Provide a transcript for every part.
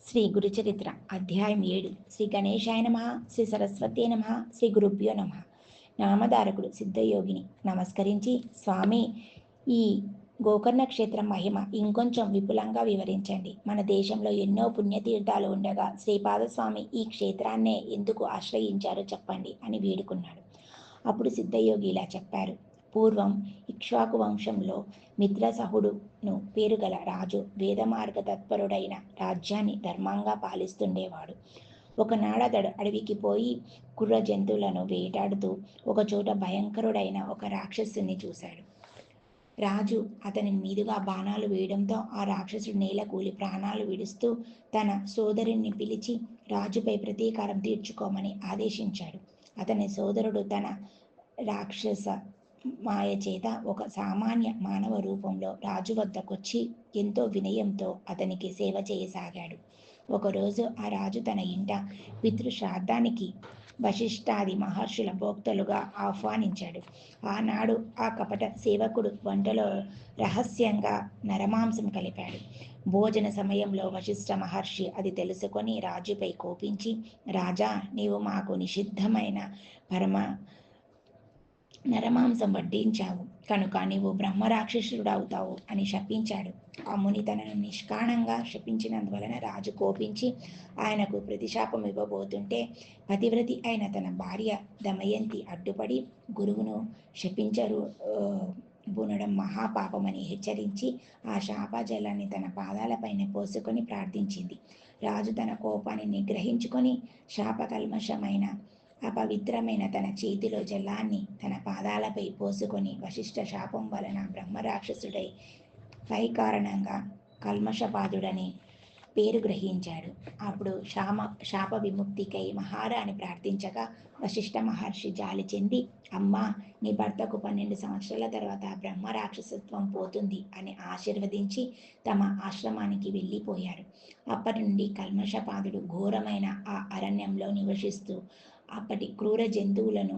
శ్రీ గురుచరిత్ర అధ్యాయం 7 శ్రీ గణేశాయ నమ శ్రీ సరస్వతే నమ శ్రీ గురుభ్యో నమ. నామధారకుడు సిద్ధయోగిని నమస్కరించి, స్వామి, ఈ గోకర్ణ క్షేత్రం మహిమ ఇంకొంచెం విపులంగా వివరించండి. మన దేశంలో ఎన్నో పుణ్యతీర్థాలు ఉండగా శ్రీపాదస్వామి ఈ క్షేత్రాన్నే ఎందుకు ఆశ్రయించారో చెప్పండి అని వేడుకున్నాడు. అప్పుడు సిద్ధయోగి ఇలా చెప్పారు. పూర్వం ఇక్ష్వాకు వంశంలో మిత్రసహుడును పేరుగల రాజు వేదమార్గ తత్పరుడైన రాజ్యాన్ని ధర్మంగా పాలిస్తుండేవాడు. ఒకనాడతడు అడవికి పోయి క్రూర జంతువులను వేటాడుతూ ఒకచోట భయంకరుడైన ఒక రాక్షసుని చూశాడు. రాజు అతని మీదుగా బాణాలు వేయడంతో ఆ రాక్షసుడు నేల కూలి ప్రాణాలు విడుస్తూ తన సోదరుణ్ణి పిలిచి రాజుపై ప్రతీకారం తీర్చుకోమని ఆదేశించాడు. అతని సోదరుడు తన రాక్షస మాయ చేత ఒక సామాన్య మానవ రూపంలో రాజు వద్దకొచ్చి ఎంతో వినయంతో అతనికి సేవ చేయసాగాడు. ఒకరోజు ఆ రాజు తన ఇంట పితృశ్రాద్ధానికి వశిష్ఠాది మహర్షుల భోక్తలుగా ఆహ్వానించాడు. ఆనాడు ఆ కపట సేవకుడు వంటలో రహస్యంగా నరమాంసం కలిపాడు. భోజన సమయంలో వశిష్ఠ మహర్షి అది తెలుసుకొని రాజుపై కోపించి, రాజా, నీవు మాకు నిషిద్ధమైన పరమ నరమాంసం వడ్డించావు కనుక నీవు బ్రహ్మరాక్షసుడవుతావు అని శపించాడు. ఆ ముని తనను నిష్కారణంగా శపించినందువలన రాజు కోపించి ఆయనకు ప్రతిశాపం ఇవ్వబోతుంటే పతివ్రతి అయిన తన భార్య దమయంతి అడ్డుపడి గురువును శపించరు బునడం మహాపాపమని హెచ్చరించి ఆ శాపజలాన్ని తన పాదాలపైన పోసుకొని ప్రార్థించింది. రాజు తన కోపాన్ని నిగ్రహించుకొని శాపకల్మషమైన అపవిత్రమైన తన చేతిలో జలాన్ని తన పాదాలపై పోసుకొని వశిష్ఠ శాపం వలన బ్రహ్మరాక్షసుడై పై కారణంగా కల్మషపాదుడని పేరు గ్రహించాడు. అప్పుడు శాప విముక్తికై మహారాణి ప్రార్థించగా వశిష్ఠ మహర్షి జాలి చెంది, అమ్మా, నీ భర్తకు 12 సంవత్సరాల తర్వాత బ్రహ్మరాక్షసత్వం పోతుంది అని ఆశీర్వదించి తమ ఆశ్రమానికి వెళ్ళిపోయారు. అప్పటి నుండి కల్మషపాదుడు ఘోరమైన ఆ అరణ్యంలో నివసిస్తూ అప్పటి క్రూర జంతువులను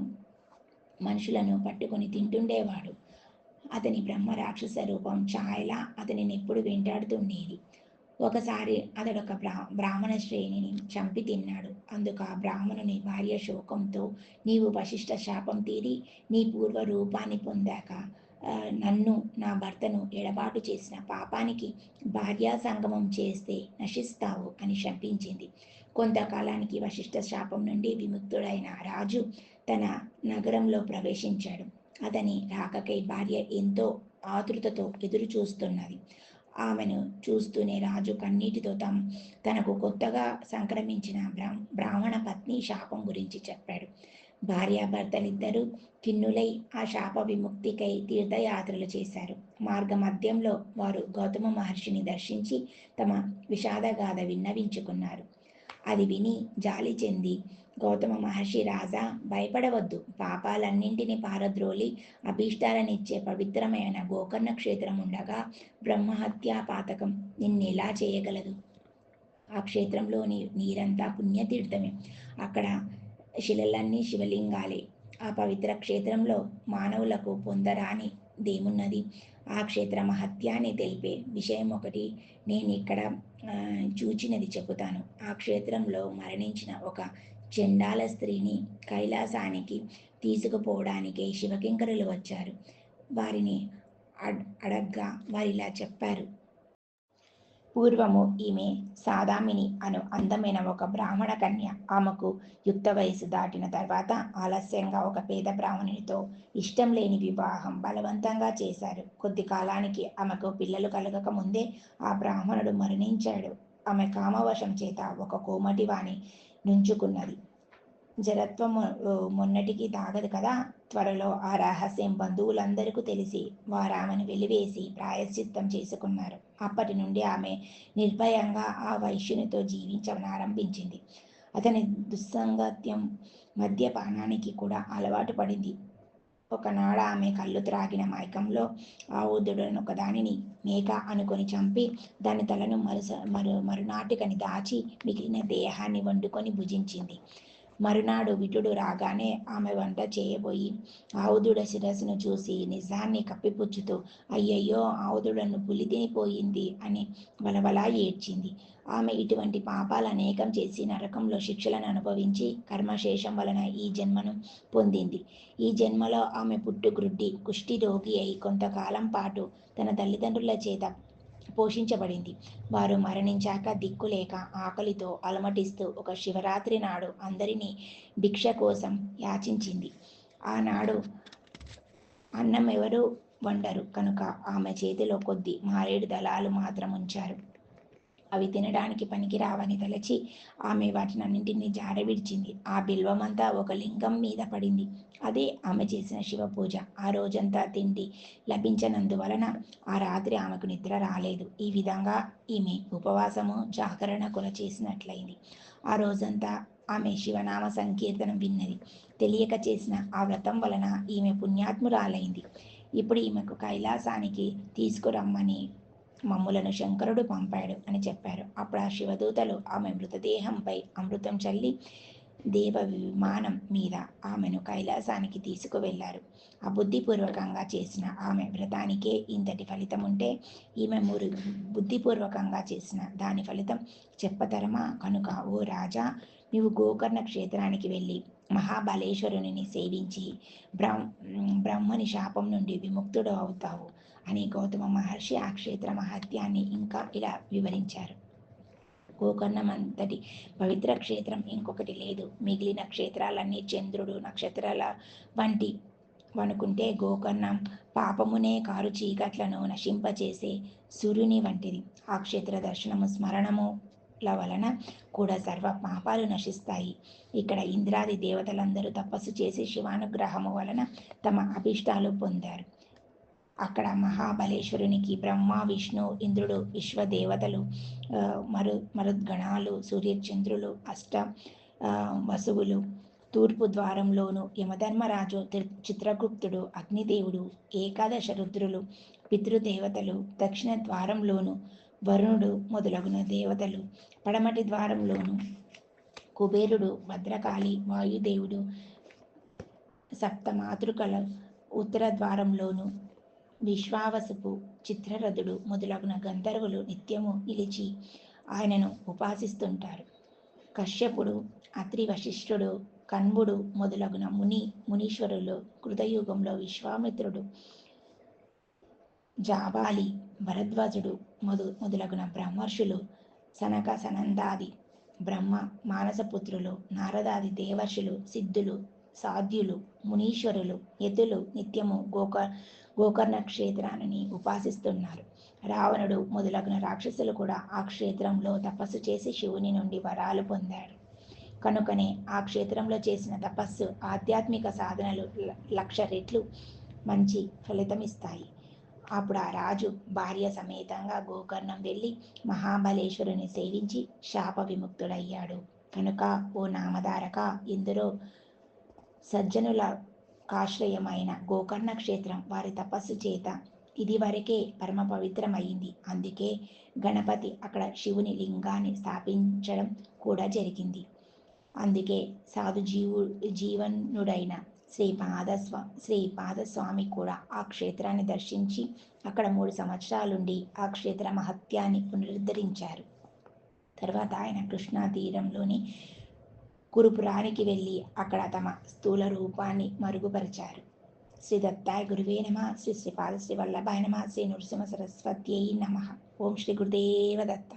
మనుషులను పట్టుకొని తింటుండేవాడు. అతని బ్రహ్మ రాక్షస రూపం ఛాయలా అతనిని ఎప్పుడు వెంటాడుతుండేది. ఒకసారి అతడొక బ్రాహ్మణ శ్రేణిని చంపి తిన్నాడు. అందుకు ఆ బ్రాహ్మణుని భార్య శోకంతో, నీవు వశిష్ఠ శాపం తీరి నీ పూర్వ రూపాన్ని పొందాక నన్ను, నా భర్తను ఎడబాటు చేసిన పాపానికి భార్యా సంగమం చేస్తే నశిస్తావు అని శపించింది. కొంతకాలానికి వశిష్ఠ శాపం నుండి విముక్తుడైన రాజు తన నగరంలో ప్రవేశించాడు. అతని రాకకై భార్య ఎంతో ఆతృతతో ఎదురు చూస్తున్నది. ఆమెను చూస్తూనే రాజు కన్నీటితో తనకు కొత్తగా సంక్రమించిన బ్రాహ్మణ పత్ని శాపం గురించి చెప్పాడు. భార్యాభర్తలిద్దరూ కిన్నులై ఆ శాప విముక్తికై తీర్థయాత్రలు చేశారు. మార్గ మధ్యంలో వారు గౌతమ మహర్షిని దర్శించి తమ విషాదగాథ విన్నవించుకున్నారు. అది విని జాలి చెంది గౌతమ మహర్షి, రాజా, భయపడవద్దు. పాపాలన్నింటినీ పారద్రోలి అభీష్టాలనిచ్చే పవిత్రమైన గోకర్ణ క్షేత్రం ఉండగా బ్రహ్మహత్యా పాతకం నిన్నెలా చేయగలదు? ఆ క్షేత్రంలోని నీరంతా పుణ్యతీర్థమే. అక్కడ శిలలన్నీ శివలింగాలే. ఆ పవిత్ర క్షేత్రంలో మానవులకు పొందరాని దేమున్నది? ఆ క్షేత్ర మహత్యాన్ని తెలిపే విషయం ఒకటి నేను ఇక్కడ చూచినది చెబుతాను. ఆ క్షేత్రంలో మరణించిన ఒక చండాల స్త్రీని కైలాసానికి తీసుకుపోవడానికి శివకింకరులు వచ్చారు. వారిని అడగ్గా వారిలా చెప్పారు. పూర్వము ఈమె సాదామిని అను అందమైన ఒక బ్రాహ్మణ కన్య. ఆమెకు యుక్త వయసు దాటిన తర్వాత ఆలస్యంగా ఒక పేద బ్రాహ్మణునితో ఇష్టం లేని వివాహం బలవంతంగా చేశారు. కొద్ది కాలానికి ఆమెకు పిల్లలు కలగక ముందే ఆ బ్రాహ్మణుడు మరణించాడు. ఆమె కామవశం చేత ఒక కోమటి వాణి నుంచుకున్నది. జరత్వం మొన్నటికి తాగదు కదా. త్వరలో ఆ రహస్యం బంధువులందరికీ తెలిసి వారు ఆమెను వెలివేసి ప్రాయశ్చిత్తం చేసుకున్నారు. అప్పటి నుండి ఆమె నిర్భయంగా ఆ వైశ్యునితో జీవించనారంభించింది. అతని దుస్సంగత్యం మద్యపానానికి కూడా అలవాటు పడింది. ఒకనాడు ఆమె కళ్ళు త్రాగిన మైకంలో ఆవుదుడను ఒకదానిని మేక అనుకొని చంపి దాని తలను మరునాటికని దాచి మిగిలిన దేహాన్ని వండుకొని భుజించింది. మరునాడు విటుడు రాగానే ఆమె వంట చేయబోయి ఆవుదుడ శిరస్సును చూసి నిజాన్ని కప్పిపుచ్చుతూ అయ్యయ్యో ఆవుదుడను పులి తినిపోయింది అని వలవలా ఏడ్చింది. ఆమె ఇటువంటి పాపాలు అనేకం చేసి నరకంలో శిక్షలను అనుభవించి కర్మశేషం వలన ఈ జన్మను పొందింది. ఈ జన్మలో ఆమె పుట్టుగ్రుడ్డి కుష్టి రోగి అయి కొంతకాలం పాటు తన తల్లిదండ్రుల చేత పోషించబడింది. వారు మరణించాక దిక్కులేక ఆకలితో అలమటిస్తూ ఒక శివరాత్రి నాడు అందరినీ భిక్ష కోసం యాచించింది. ఆనాడు అన్నం ఎవరు వండరు కనుక ఆమె చేతిలో కొద్ది మారేడు దళాలు మాత్రం ఉంచారు. అవి తినడానికి పనికిరావని తలచి ఆమె వాటినన్నింటినీ జారవిడిచింది. ఆ బిల్వమంతా ఒక లింగం మీద పడింది. అదే ఆమె చేసిన శివ పూజ. ఆ రోజంతా తిండి లభించనందువలన ఆ రాత్రి ఆమెకు నిద్ర రాలేదు. ఈ విధంగా ఈమె ఉపవాసము జాగరణ కూడా చేసినట్లయింది. ఆ రోజంతా ఆమె శివనామ సంకీర్తనం విన్నది. తెలియక చేసిన ఆ వ్రతం వలన ఈమె పుణ్యాత్మురాలైంది. ఇప్పుడు ఈమెకు కైలాసానికి తీసుకురమ్మని మమ్ములను శంకరుడు పంపాడు అని చెప్పారు. అప్పుడు ఆ శివదూతలు ఆమె మృతదేహంపై అమృతం చల్లి దేవ విమానం మీద ఆమెను కైలాసానికి తీసుకువెళ్లారు. అబుద్ధిపూర్వకంగా చేసిన ఆమె వ్రతానికే ఇంతటి ఫలితం ఉంటే ఈమె బుద్ధిపూర్వకంగా చేసిన దాని ఫలితం చెప్పతరమా? కనుక ఓ రాజా, నీవు గోకర్ణ క్షేత్రానికి వెళ్ళి మహాబలేశ్వరుని సేవించి బ్రహ్మని శాపం నుండి విముక్తుడు అవుతావు అని గౌతమ మహర్షి ఆ క్షేత్ర మహత్యాన్ని ఇంకా ఇలా వివరించారు. గోకర్ణం అంతటి పవిత్ర క్షేత్రం ఇంకొకటి లేదు. మిగిలిన క్షేత్రాలన్నీ చంద్రుడు నక్షత్రాల వంటి వనుకుంటే గోకర్ణం పాపమునే కారు చీకట్లను నశింపచేసే సూర్యుని వంటిది. ఆ క్షేత్ర దర్శనము స్మరణముల వలన కూడా సర్వ పాపాలు నశిస్తాయి. ఇక్కడ ఇంద్రాది దేవతలందరూ తపస్సు చేసి శివానుగ్రహము వలన తమ అభిష్టాలు పొందారు. అక్కడ మహాబలేశ్వరునికి బ్రహ్మ విష్ణు ఇంద్రుడు విశ్వదేవతలు మరుద్గణాలు సూర్యచంద్రులు అష్ట వసువులు తూర్పు ద్వారంలోను యమధర్మరాజు చిత్రగుప్తుడు అగ్నిదేవుడు ఏకాదశ రుద్రులు పితృదేవతలు దక్షిణ ద్వారంలోను వరుణుడు మొదలగున దేవతలు పడమటి ద్వారంలోను కుబేరుడు భద్రకాళి వాయుదేవుడు సప్తమాతృకల ఉత్తర ద్వారంలోను విశ్వావసుపు చిత్రరథుడు మొదలగున గంధర్వులు నిత్యము నిలిచి ఆయనను ఉపాసిస్తుంటారు. కశ్యపుడు అత్రి వశిష్ఠుడు కన్వుడు మొదలగున మునీశ్వరులు కృతయుగంలో విశ్వామిత్రుడు జాబాలి భరద్వాజుడు మొదలగున బ్రహ్మర్షులు సనక సనందాది బ్రహ్మ మానసపుత్రులు నారదాది దేవర్షులు సిద్ధులు సాధ్యులు మునీశ్వరులు యతులు నిత్యము గోకర్ణ క్షేత్రాన్ని ఉపాసిస్తున్నారు. రావణుడు మొదలగున రాక్షసులు కూడా ఆ క్షేత్రంలో తపస్సు చేసి శివుని నుండి వరాలు పొందారు. కనుకనే ఆ క్షేత్రంలో చేసిన తపస్సు ఆధ్యాత్మిక సాధనలు 1,00,000 రెట్లు మంచి ఫలితమిస్తాయి. అప్పుడు ఆ రాజు భార్య సమేతంగా గోకర్ణం వెళ్ళి మహాబలేశ్వరుని సేవించి శాప విముక్తుడయ్యాడు. కనుక ఓ నామధారక, ఎందరో సజ్జనుల కాశ్రయమైన గోకర్ణ క్షేత్రం వారి తపస్సు చేత ఇదివరకే పరమ పవిత్రమైంది. అందుకే గణపతి అక్కడ శివుని లింగాన్ని స్థాపించడం కూడా జరిగింది. అందుకే సాధు జీవనుడైన శ్రీపాదస్వామి కూడా ఆ క్షేత్రాన్ని దర్శించి అక్కడ 3 సంవత్సరాలుండి ఆ క్షేత్ర మహత్యాన్ని పునరుద్ధరించారు. తర్వాత ఆయన కృష్ణా తీరంలోని కురుపురానికి వెళ్ళి అక్కడ తమ స్థూల రూపాన్ని మరుగుపరిచారు. శ్రీ దత్తాయ గురువే నమః. శ్రీ శ్రీపాద శ్రీ వల్లభాయ నమః. శ్రీ నృసింహ సరస్వత్యై నమః. ఓం శ్రీ గురుదేవ దత్త.